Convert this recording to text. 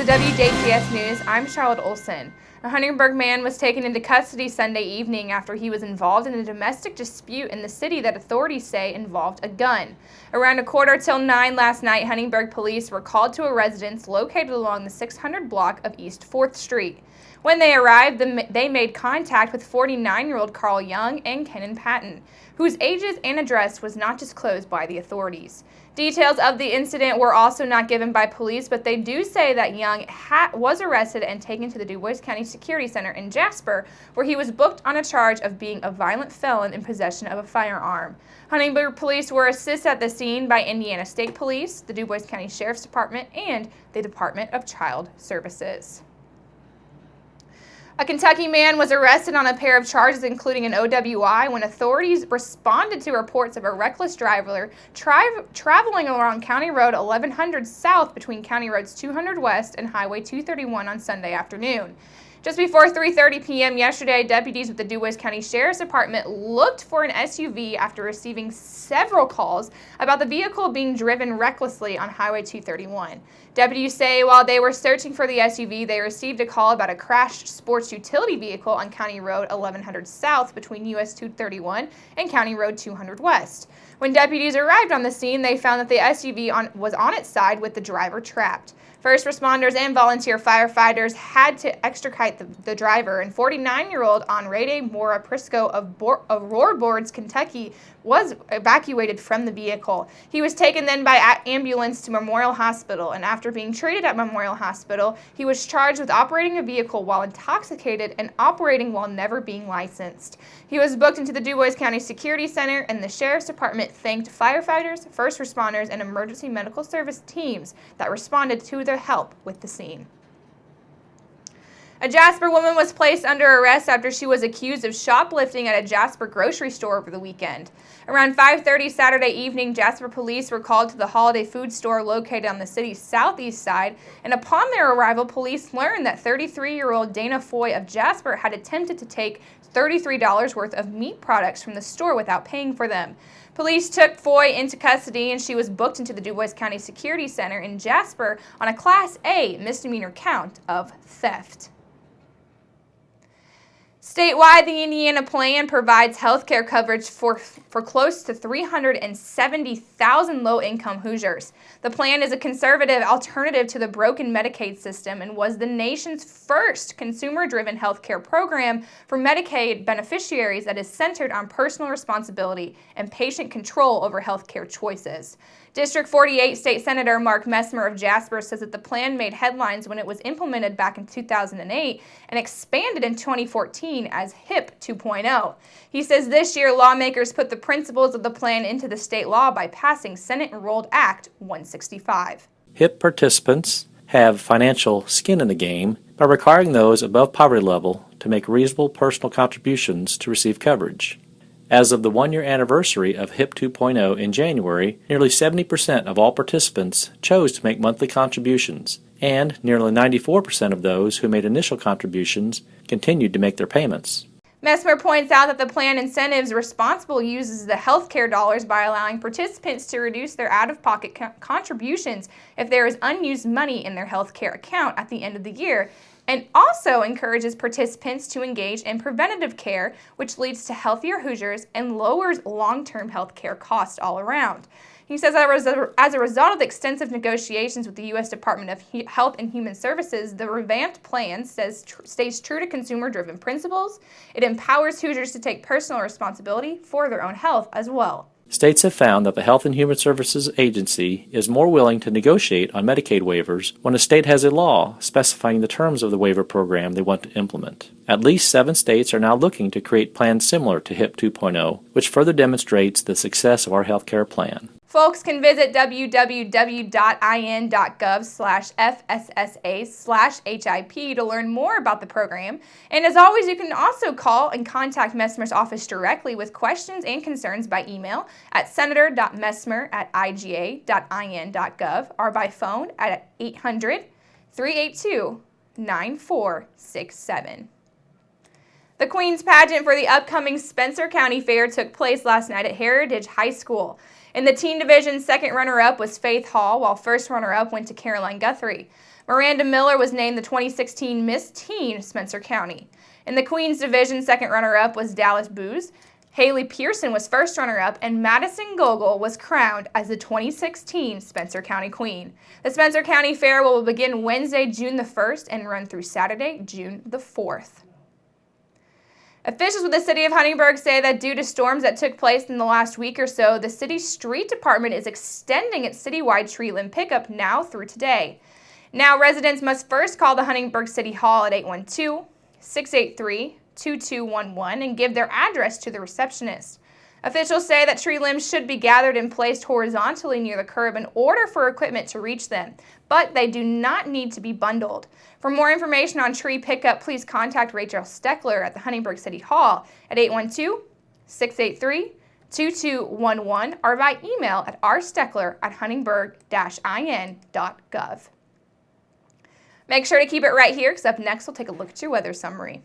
the WJTS News, I'm Charlotte Olson. A Huntingburg man was taken into custody Sunday evening after he was involved in a domestic dispute in the city that authorities say involved a gun. Around 9:15 last night, Huntingburg police were called to a residence located along the 600 block of East 4th Street. When they arrived, they made contact with 49-year-old Carl Young and Kenan Patton, whose ages and address was not disclosed by the authorities. Details of the incident were also not given by police, but they do say that Young was arrested and taken to the Du Bois County Security Center in Jasper, where he was booked on a charge of being a violent felon in possession of a firearm. Huntingburg police were assisted at the scene by Indiana State Police, the Du Bois County Sheriff's Department, and the Department of Child Services. A Kentucky man was arrested on a pair of charges including an OWI when authorities responded to reports of a reckless driver traveling along County Road 1100 South between County Roads 200 West and Highway 231 on Sunday afternoon. Just before 3:30 p.m. yesterday, deputies with the Du Bois County Sheriff's Department looked for an SUV after receiving several calls about the vehicle being driven recklessly on Highway 231. Deputies say while they were searching for the SUV, they received a call about a crashed sports utility vehicle on County Road 1100 South between US 231 and County Road 200 West. When deputies arrived on the scene, they found that the SUV was on its side with the driver trapped. First responders and volunteer firefighters had to extricate the driver, and 49-year-old Enrade Mora Prisco of Roarboards, Kentucky, was evacuated from the vehicle. He was taken then by ambulance to Memorial Hospital, and after being treated at Memorial Hospital, he was charged with operating a vehicle while intoxicated and operating while never being licensed. He was booked into the Du Bois County Security Center, and the Sheriff's Department thanked firefighters, first responders, and emergency medical service teams that responded to their help with the scene. A Jasper woman was placed under arrest after she was accused of shoplifting at a Jasper grocery store over the weekend. Around 5:30 Saturday evening, Jasper police were called to the Holiday Food Store located on the city's southeast side, and upon their arrival, police learned that 33-year-old Dana Foy of Jasper had attempted to take $33 worth of meat products from the store without paying for them. Police took Foy into custody, and she was booked into the Du Bois County Security Center in Jasper on a Class A misdemeanor count of theft. Statewide, the Indiana plan provides health care coverage for close to 370,000 low-income Hoosiers. The plan is a conservative alternative to the broken Medicaid system and was the nation's first consumer-driven health care program for Medicaid beneficiaries that is centered on personal responsibility and patient control over health care choices. District 48 State Senator Mark Messmer of Jasper says that the plan made headlines when it was implemented back in 2008 and expanded in 2014 as HIP 2.0. He says this year lawmakers put the principles of the plan into the state law by passing Senate-enrolled Act 165. HIP participants have financial skin in the game by requiring those above poverty level to make reasonable personal contributions to receive coverage. As of the one-year anniversary of HIP 2.0 in January, nearly 70% of all participants chose to make monthly contributions, and nearly 94% of those who made initial contributions continued to make their payments. Messmer points out that the plan incentives responsible uses the health care dollars by allowing participants to reduce their out-of-pocket contributions if there is unused money in their health care account at the end of the year, and also encourages participants to engage in preventative care, which leads to healthier Hoosiers and lowers long-term health care costs all around. He says that as a result of the extensive negotiations with the U.S. Department of Health and Human Services, the revamped plan stays true to consumer-driven principles. It empowers Hoosiers to take personal responsibility for their own health as well. States have found that the Health and Human Services Agency is more willing to negotiate on Medicaid waivers when a state has a law specifying the terms of the waiver program they want to implement. At least 7 states are now looking to create plans similar to HIP 2.0, which further demonstrates the success of our health care plan. Folks can visit www.in.gov/FSSA/HIP to learn more about the program. And as always, you can also call and contact Messmer's office directly with questions and concerns by email at senator.messmer@iga.in.gov or by phone at 800-382-9467. The Queen's pageant for the upcoming Spencer County Fair took place last night at Heritage High School. In the teen division, second runner-up was Faith Hall, while first runner-up went to Caroline Guthrie. Miranda Miller was named the 2016 Miss Teen Spencer County. In the Queens division, second runner-up was Dallas Booz. Haley Pearson was first runner-up, and Madison Gogol was crowned as the 2016 Spencer County Queen. The Spencer County Fair will begin Wednesday, June the 1st and run through Saturday, June the 4th. Officials with the City of Huntingburg say that due to storms that took place in the last week or so, the city's street department is extending its citywide tree limb pickup now through today. Now, residents must first call the Huntingburg City Hall at 812-683-2211 and give their address to the receptionist. Officials say that tree limbs should be gathered and placed horizontally near the curb in order for equipment to reach them, but they do not need to be bundled. For more information on tree pickup, please contact Rachel Steckler at the Huntingburg City Hall at 812-683-2211 or by email at rsteckler@huntingburg-in.gov. Make sure to keep it right here, because up next we'll take a look at your weather summary.